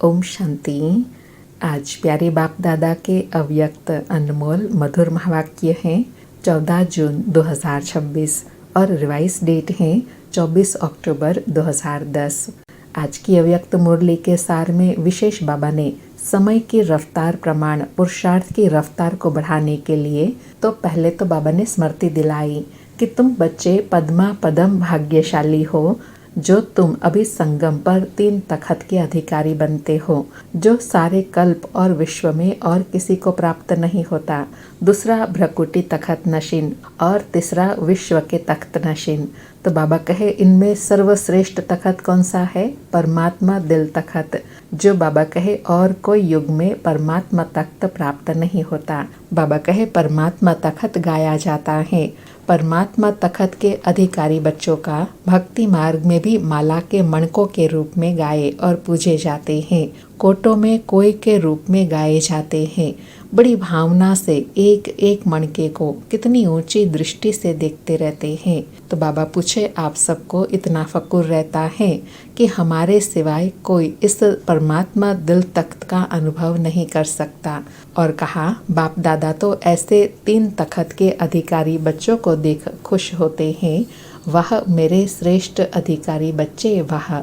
ओम शांति। आज प्यारे बाप दादा के अव्यक्त अनमोल मधुर महावाक्य हैं 14 जून 2026 और रिवाइज डेट है 24 अक्टूबर 2010। आज की अव्यक्त मुरली के सार में विशेष बाबा ने समय की रफ्तार प्रमाण पुरुषार्थ की रफ्तार को बढ़ाने के लिए तो पहले तो बाबा ने स्मृति दिलाई कि तुम बच्चे पद्मा पदम भाग्यशाली हो जो तुम अभी संगम पर 3 तखत के अधिकारी बनते हो, जो सारे कल्प और विश्व में और किसी को प्राप्त नहीं होता। दूसरा भ्रकुटी तखत नशीन और तीसरा विश्व के तख्त नशीन। तो बाबा कहे इनमें सर्वश्रेष्ठ तखत कौन सा है? परमात्मा दिल तखत। जो बाबा कहे और कोई युग में परमात्मा तख्त प्राप्त नहीं होता। बाबा कहे परमात्मा तखत गाया जाता है। परमात्मा तखत के अधिकारी बच्चों का भक्ति मार्ग में भी माला के मणकों के रूप में गाए और पूजे जाते हैं। कोटों में कोई के रूप में गाए जाते हैं। बड़ी भावना से एक एक मणके को कितनी ऊंची दृष्टि से देखते रहते हैं। तो बाबा पूछे आप सबको इतना फकुर रहता है कि हमारे सिवाय कोई इस परमात्मा दिल तख्त का अनुभव नहीं कर सकता। और कहा बाप दादा तो ऐसे 3 तखत के अधिकारी बच्चों को देख खुश होते हैं। वह मेरे श्रेष्ठ अधिकारी बच्चे वाह।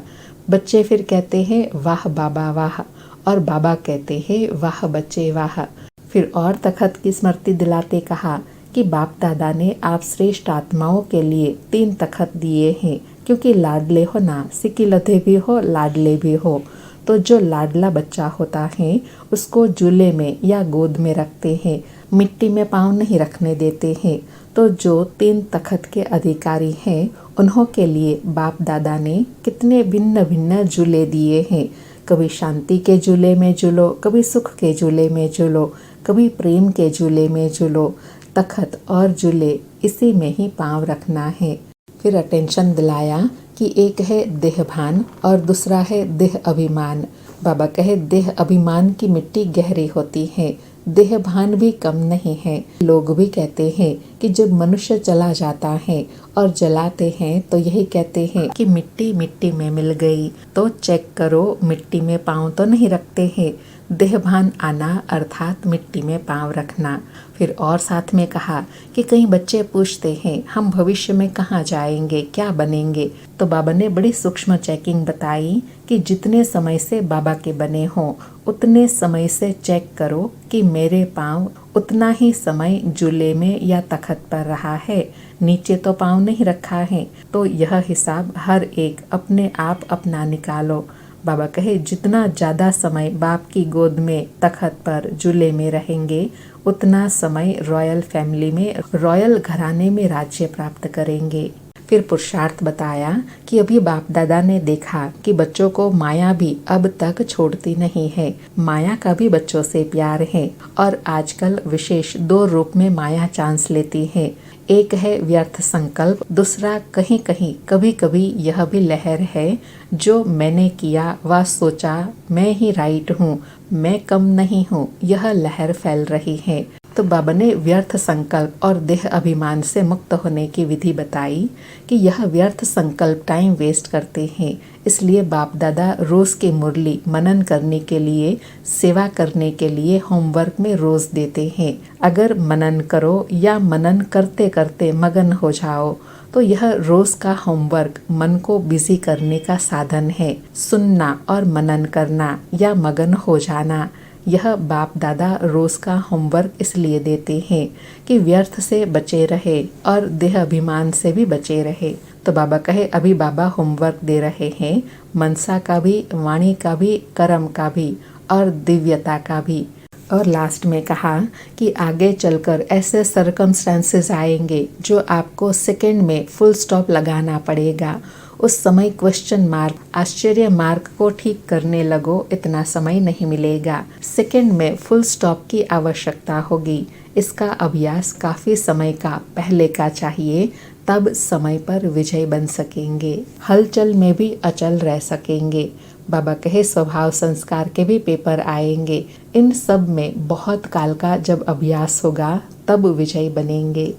बच्चे फिर कहते हैं वाह बाबा वाह, और बाबा कहते हैं वाह बच्चे वाह। फिर और तखत की स्मृति दिलाते कहा कि बाप दादा ने आप श्रेष्ठ आत्माओं के लिए 3 तखत दिए हैं, क्योंकि लाडले हो ना, सिकिलधे भी हो लाडले भी हो। तो जो लाडला बच्चा होता है उसको झूले में या गोद में रखते हैं, मिट्टी में पाँव नहीं रखने देते हैं। तो जो 3 तखत के अधिकारी हैं उन्हों के लिए बाप दादा ने कितने भिन्न भिन्न झूले दिए हैं। कभी शांति के झूले में झूलो, कभी सुख के झूले में झूलो, कभी प्रेम के झूले में झूलो। तखत और झूले इसी में ही पाँव रखना है। फिर अटेंशन दिलाया कि एक है देहभान और दूसरा है देह अभिमान। बाबा कहे देह अभिमान की मिट्टी गहरी होती है, देह भान भी कम नहीं है। लोग भी कहते हैं कि जब मनुष्य चला जाता है और जलाते हैं तो यही कहते हैं कि मिट्टी मिट्टी में मिल गई। तो चेक करो मिट्टी में पाँव तो नहीं रखते हैं। देहभान आना अर्थात मिट्टी में पाँव रखना। फिर और साथ में कहा कि कई बच्चे पूछते हैं हम भविष्य में कहाँ जाएंगे, क्या बनेंगे। तो बाबा ने बड़ी सूक्ष्म चेकिंग बताई कि जितने समय से बाबा के बने हों उतने समय से चेक करो कि मेरे पाँव उतना ही समय झूले में या तखत पर रहा है, नीचे तो पाँव नहीं रखा है। तो यह हिसाब हर एक अपने आप अपना निकालो। बाबा कहे जितना ज़्यादा समय बाप की गोद में तखत पर झूले में रहेंगे उतना समय रॉयल फैमिली में रॉयल घराने में राज्य प्राप्त करेंगे। फिर पुरुषार्थ बताया कि अभी बाप दादा ने देखा कि बच्चों को माया भी अब तक छोड़ती नहीं है। माया का भी बच्चों से प्यार है और आजकल विशेष 2 रूप में माया चांस लेती है। एक है व्यर्थ संकल्प, दूसरा कहीं कहीं कभी कभी यह भी लहर है जो मैंने किया व सोचा मैं ही राइट हूँ, मैं कम नहीं हूँ, यह लहर फैल रही है। तो बाबा ने व्यर्थ संकल्प और देह अभिमान से मुक्त होने की विधि बताई कि यह व्यर्थ संकल्प टाइम वेस्ट करते हैं। इसलिए बाप दादा रोज की मुरली मनन करने के लिए, सेवा करने के लिए होमवर्क में रोज देते हैं। अगर मनन करो या मनन करते करते मगन हो जाओ तो यह रोज का होमवर्क मन को बिजी करने का साधन है। सुनना और मनन करना या मगन हो जाना, यह बाप दादा रोज का होमवर्क इसलिए देते हैं कि व्यर्थ से बचे रहे और देह अभिमान से भी बचे रहे। तो बाबा कहे अभी बाबा होमवर्क दे रहे हैं, मनसा का भी, वाणी का भी, कर्म का भी और दिव्यता का भी। और लास्ट में कहा कि आगे चलकर ऐसे सर्कमस्टेंसेस आएंगे जो आपको सेकंड में फुल स्टॉप लगाना पड़ेगा। उस समय क्वेश्चन मार्क, आश्चर्य मार्क को ठीक करने लगो, इतना समय नहीं मिलेगा। सेकंड में फुल स्टॉप की आवश्यकता होगी। इसका अभ्यास काफी समय का पहले का चाहिए, तब समय पर विजय बन सकेंगे, हलचल में भी अचल रह सकेंगे। बाबा कहे स्वभाव संस्कार के भी पेपर आएंगे। इन सब में बहुत काल का जब अभ्यास होगा तब विजय बनेंगे।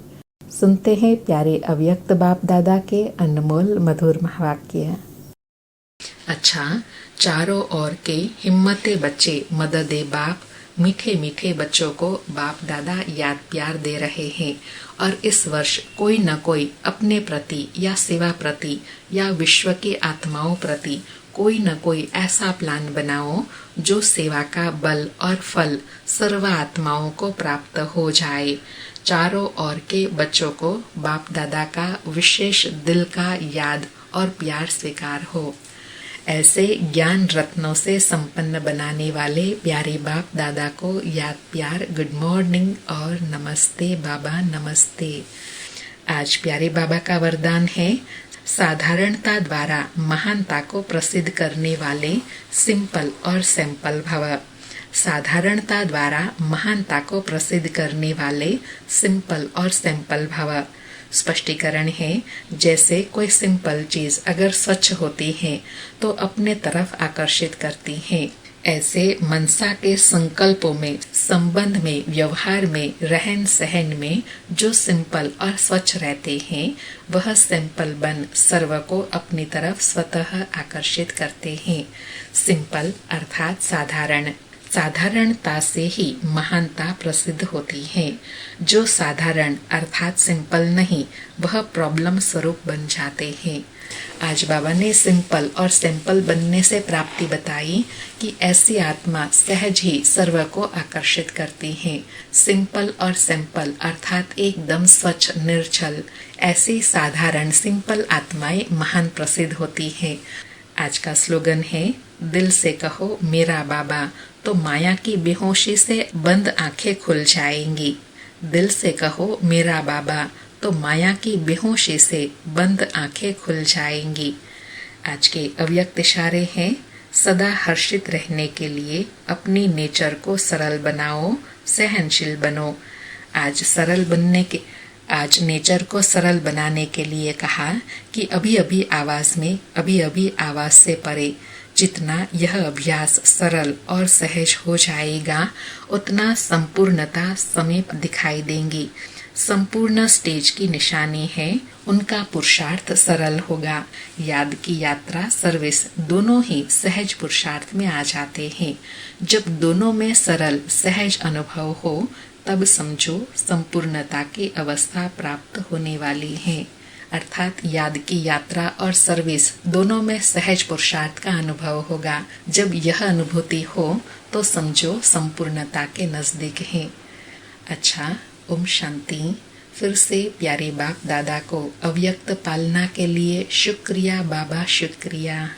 सुनते हैं प्यारे अव्यक्त बाप दादा के अनमोल मधुर महावाक्य। अच्छा, चारों ओर के हिम्मते बच्चे मददे बाप, मीठे मीठे बच्चों को बाप दादा याद प्यार दे रहे हैं। और इस वर्ष कोई न कोई अपने प्रति या सेवा प्रति या विश्व के आत्माओं प्रति कोई न कोई ऐसा प्लान बनाओ जो सेवा का बल और फल सर्व आत्माओं को प्राप्त हो जाए। चारों ओर के बच्चों को बाप दादा का विशेष दिल का याद और प्यार स्वीकार हो। ऐसे ज्ञान रत्नों से संपन्न बनाने वाले प्यारे बाप दादा को याद प्यार गुड मॉर्निंग और नमस्ते बाबा नमस्ते। आज प्यारे बाबा का वरदान है, साधारणता द्वारा महानता को प्रसिद्ध करने वाले सिंपल और सैंपल भव। साधारणता द्वारा महानता को प्रसिद्ध करने वाले सिंपल और सैंपल भव। स्पष्टीकरण है, जैसे कोई सिंपल चीज अगर स्वच्छ होती है तो अपने तरफ आकर्षित करती है, ऐसे मनसा के संकल्पों में, संबंध में, व्यवहार में, रहन सहन में जो सिंपल और स्वच्छ रहते हैं वह सिंपल बन सर्व को अपनी तरफ स्वतः आकर्षित करते हैं। सिंपल अर्थात साधारण, साधारणता से ही महानता प्रसिद्ध होती है। जो साधारण अर्थात सिंपल नहीं वह प्रॉब्लम स्वरूप बन जाते हैं। आज बाबा ने सिंपल और सैंपल बनने से प्राप्ति बताई कि ऐसी आत्मा सहज ही सर्व को आकर्षित करती है। सिंपल और सैंपल अर्थात एकदम स्वच्छ निर्छल, ऐसी साधारण सिंपल आत्माएं महान प्रसिद्ध होती है। आज का स्लोगन है, दिल से कहो मेरा बाबा तो माया की बेहोशी से बंद आंखें खुल जाएंगी। दिल से कहो मेरा बाबा तो माया की बेहोशी से बंद आंखें खुल जाएंगी। आज के अव्यक्त इशारे हैं, सदा हर्षित रहने के लिए अपनी नेचर को सरल बनाओ, सहनशील बनो। आज नेचर को सरल बनाने के लिए कहा कि अभी अभी आवाज में, अभी अभी आवाज से परे। जितना यह अभ्यास सरल और सहज हो जाएगा उतना संपूर्णता समीप दिखाई देंगी। संपूर्ण स्टेज की निशानी है, उनका पुरुषार्थ सरल होगा। याद की यात्रा, सर्विस दोनों ही सहज पुरुषार्थ में आ जाते हैं। जब दोनों में सरल सहज अनुभव हो तब समझो संपूर्णता की अवस्था प्राप्त होने वाली है। अर्थात याद की यात्रा और सर्विस दोनों में सहज पुरुषार्थ का अनुभव होगा। जब यह अनुभूति हो तो समझो संपूर्णता के नजदीक है। अच्छा, ओम शांति। फिर से प्यारे बाप दादा को अव्यक्त पालना के लिए शुक्रिया बाबा, शुक्रिया।